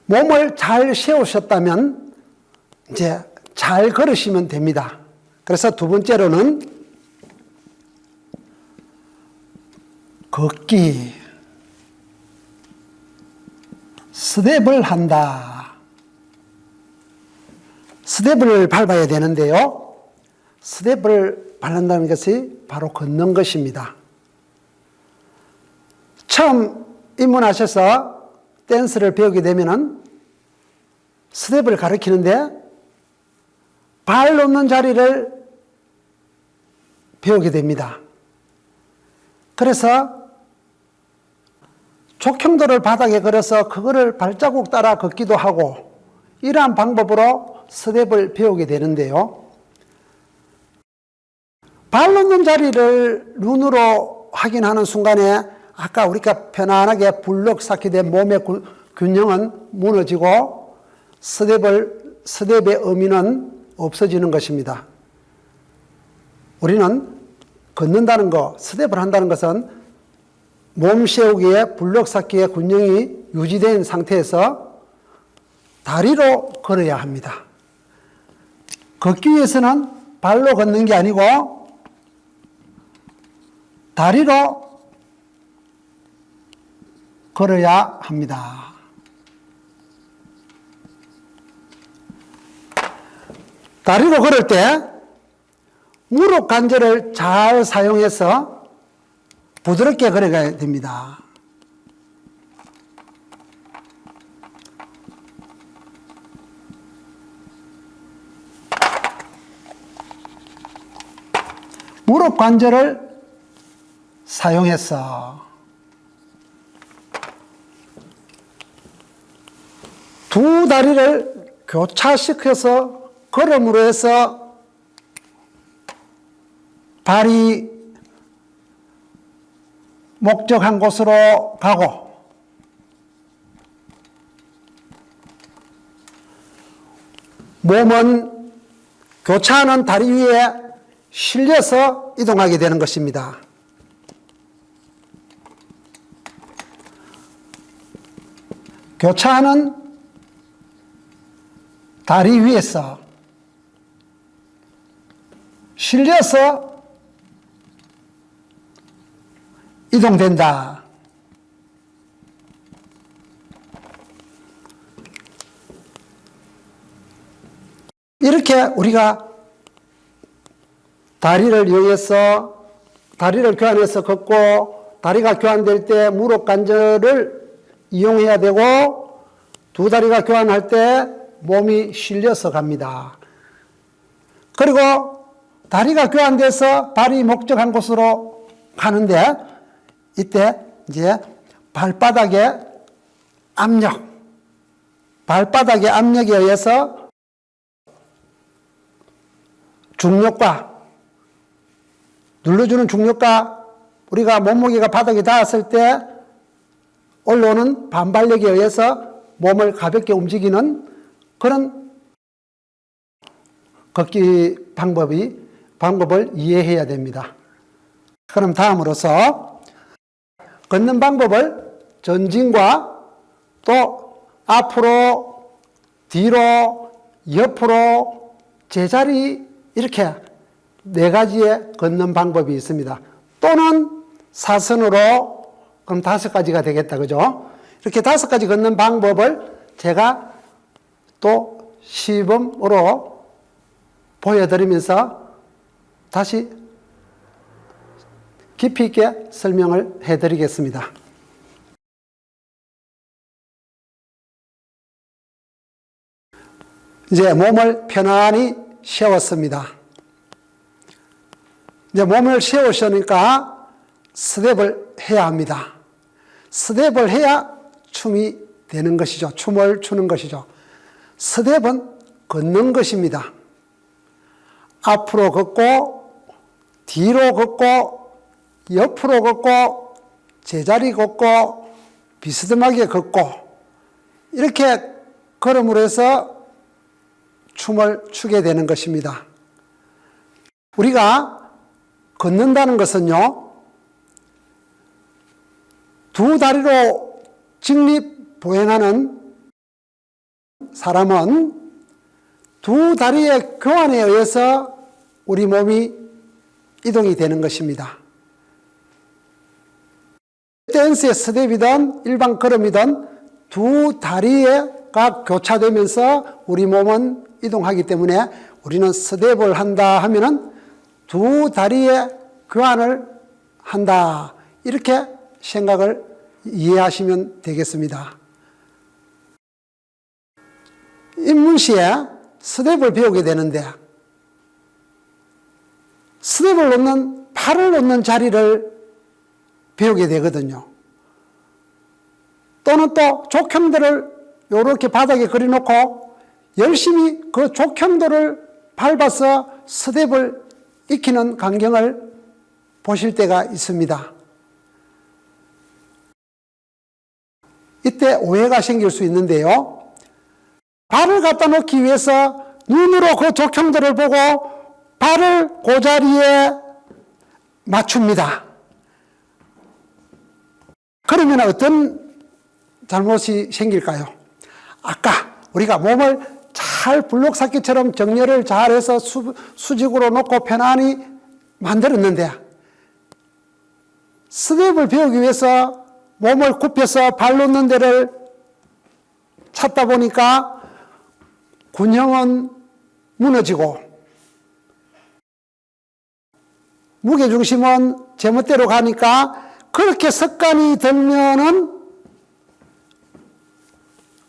몸을 잘 세우셨다면 이제 잘 걸으시면 됩니다. 그래서 두 번째로는 걷기, 스텝을 한다. 스텝을 밟아야 되는데요. 스텝을 밟는다는 것이 바로 걷는 것입니다. 처음 입문하셔서 댄스를 배우게 되면은 스텝을 가르치는데 발 놓는 자리를 배우게 됩니다. 그래서 족형도를 바닥에 걸어서 그거를 발자국 따라 걷기도 하고 이러한 방법으로 스텝을 배우게 되는데요. 발 놓는 자리를 눈으로 확인하는 순간에 아까 우리가 편안하게 불럭 쌓게 된 몸의 균형은 무너지고 스텝의 의미는 없어지는 것입니다. 우리는 걷는다는 것, 스텝을 한다는 것은 몸 세우기에 불럭 쌓기에 균형이 유지된 상태에서 다리로 걸어야 합니다. 걷기 위해서는 발로 걷는 게 아니고 다리로 걸어야 합니다. 다리로 걸을 때 무릎 관절을 잘 사용해서 부드럽게 걸어가야 됩니다. 무릎 관절을 사용해서 두 다리를 교차시켜서 걸음으로 해서 발이 목적한 곳으로 가고 몸은 교차하는 다리 위에 실려서 이동하게 되는 것입니다. 교차하는 다리 위에서 실려서 이동된다. 이렇게 우리가 다리를 이용해서 다리를 교환해서 걷고 다리가 교환될 때 무릎 관절을 이용해야 되고 두 다리가 교환할 때 몸이 실려서 갑니다. 그리고 다리가 교환돼서 발이 목적한 곳으로 가는데 이때 이제 발바닥의 압력에 의해서 중력과 눌러주는 중력과 우리가 몸무게가 바닥에 닿았을 때 올라오는 반발력에 의해서 몸을 가볍게 움직이는 그런 걷기 방법을 이해해야 됩니다. 그럼 다음으로서 걷는 방법을 전진과 또 앞으로, 뒤로, 옆으로, 제자리 이렇게 네 가지의 걷는 방법이 있습니다. 또는 사선으로 그럼 5가지가 되겠다. 그죠? 이렇게 5가지 걷는 방법을 제가 또 시범으로 보여드리면서 다시 깊이 있게 설명을 해드리겠습니다. 이제 몸을 편안히 세웠습니다. 이제 몸을 세우시니까 스텝을 해야 합니다. 스텝을 해야 춤이 되는 것이죠. 춤을 추는 것이죠. 스텝은 걷는 것입니다. 앞으로 걷고 뒤로 걷고 옆으로 걷고 제자리 걷고 비스듬하게 걷고 이렇게 걸음으로 해서 춤을 추게 되는 것입니다. 우리가 걷는다는 것은요, 두 다리로 직립 보행하는 사람은 두 다리의 교환에 의해서 우리 몸이 이동이 되는 것입니다. 댄스의 스텝이든 일반 걸음이든 두 다리가 교차되면서 우리 몸은 이동하기 때문에 우리는 스텝을 한다 하면은 두 다리의 교환을 한다. 이렇게 생각을 이해하시면 되겠습니다. 입문시에 스텝을 배우게 되는데 스텝을 놓는, 팔을 놓는 자리를 배우게 되거든요. 또는 또 족형들을 이렇게 바닥에 그려놓고 열심히 그 족형들을 밟아서 스텝을 익히는 광경을 보실 때가 있습니다. 이때 오해가 생길 수 있는데요. 발을 갖다 놓기 위해서 눈으로 그 족형들을 보고 발을 그 자리에 맞춥니다. 그러면 어떤 잘못이 생길까요? 아까 우리가 몸을 잘 블록쌓기처럼 정렬을 잘해서 수직으로 놓고 편안히 만들었는데 스텝을 배우기 위해서 몸을 굽혀서 발 놓는 데를 찾다 보니까 균형은 무너지고 무게중심은 제멋대로 가니까 그렇게 습관이 들면은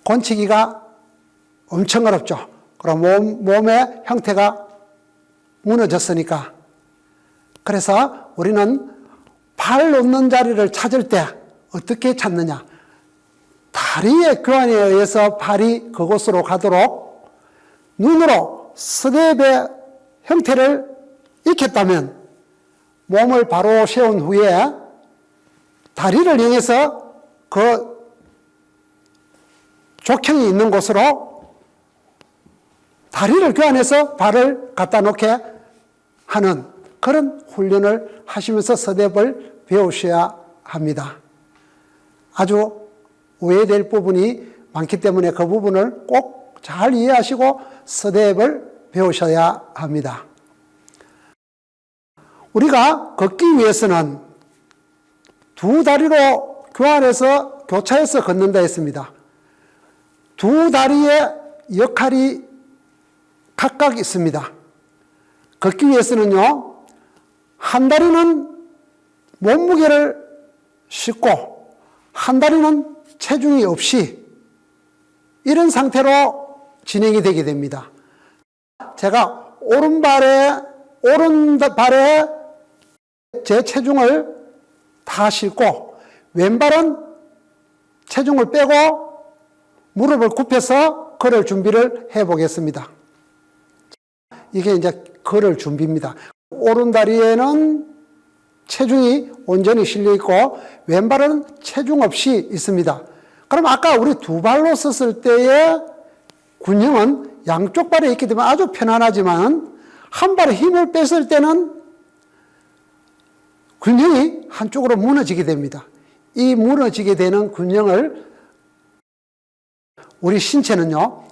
권치기가 엄청 어렵죠. 그럼 몸의 형태가 무너졌으니까. 그래서 우리는 발 놓는 자리를 찾을 때 어떻게 찾느냐? 다리의 교환에 의해서 발이 그곳으로 가도록 눈으로 스텝의 형태를 익혔다면 몸을 바로 세운 후에 다리를 이용해서 그 족형이 있는 곳으로 다리를 교환해서 발을 갖다 놓게 하는 그런 훈련을 하시면서 스텝을 배우셔야 합니다. 아주 오해될 부분이 많기 때문에 그 부분을 꼭 잘 이해하시고 스텝을 배우셔야 합니다. 우리가 걷기 위해서는 두 다리로 교환해서 교차해서 걷는다 했습니다. 두 다리의 역할이 각각 있습니다. 걷기 위해서는요, 한 다리는 몸무게를 싣고 한 다리는 체중이 없이 이런 상태로 진행이 되게 됩니다. 제가 오른발에 제 체중을 다 싣고 왼발은 체중을 빼고 무릎을 굽혀서 걸을 준비를 해 보겠습니다. 이게 이제 걸을 준비입니다. 오른 다리에는 체중이 온전히 실려 있고 왼발은 체중 없이 있습니다. 그럼 아까 우리 두 발로 섰을 때의 균형은 양쪽 발에 있기 때문에 아주 편안하지만 한 발에 힘을 뺐을 때는 균형이 한쪽으로 무너지게 됩니다. 이 무너지게 되는 균형을 우리 신체는요,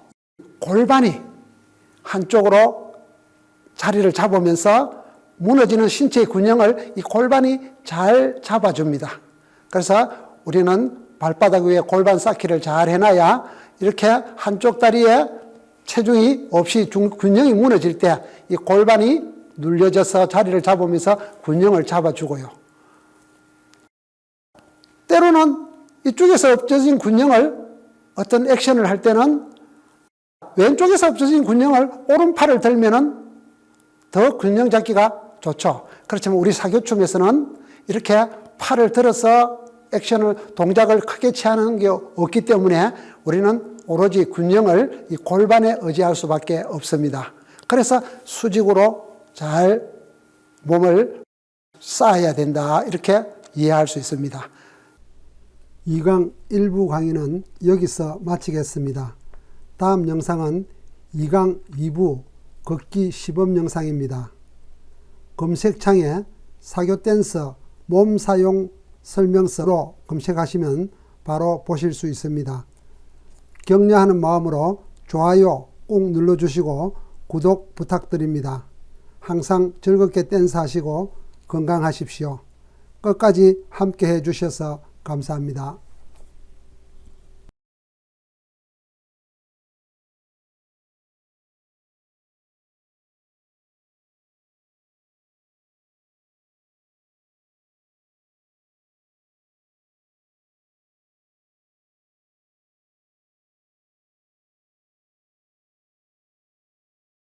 골반이 한쪽으로 자리를 잡으면서 무너지는 신체의 균형을 이 골반이 잘 잡아줍니다. 그래서 우리는 발바닥 위에 골반 쌓기를 잘 해놔야 이렇게 한쪽 다리에 체중이 없이 균형이 무너질 때 이 골반이 눌려져서 자리를 잡으면서 균형을 잡아주고요. 때로는 이쪽에서 없어진 균형을 어떤 액션을 할 때는 왼쪽에서 없어진 균형을 오른팔을 들면은 더 균형 잡기가 좋죠. 그렇지만 우리 사교춤에서는 이렇게 팔을 들어서 동작을 크게 취하는 게 없기 때문에 우리는 오로지 균형을 이 골반에 의지할 수밖에 없습니다. 그래서 수직으로 잘 몸을 쌓아야 된다. 이렇게 이해할 수 있습니다. 2강 1부 강의는 여기서 마치겠습니다. 다음 영상은 2강 2부 걷기 시범 영상입니다. 검색창에 사교댄서 몸 사용 설명서로 검색하시면 바로 보실 수 있습니다. 격려하는 마음으로 좋아요 꼭 눌러주시고 구독 부탁드립니다. 항상 즐겁게 댄스 하시고 건강하십시오. 끝까지 함께 해주셔서 감사합니다.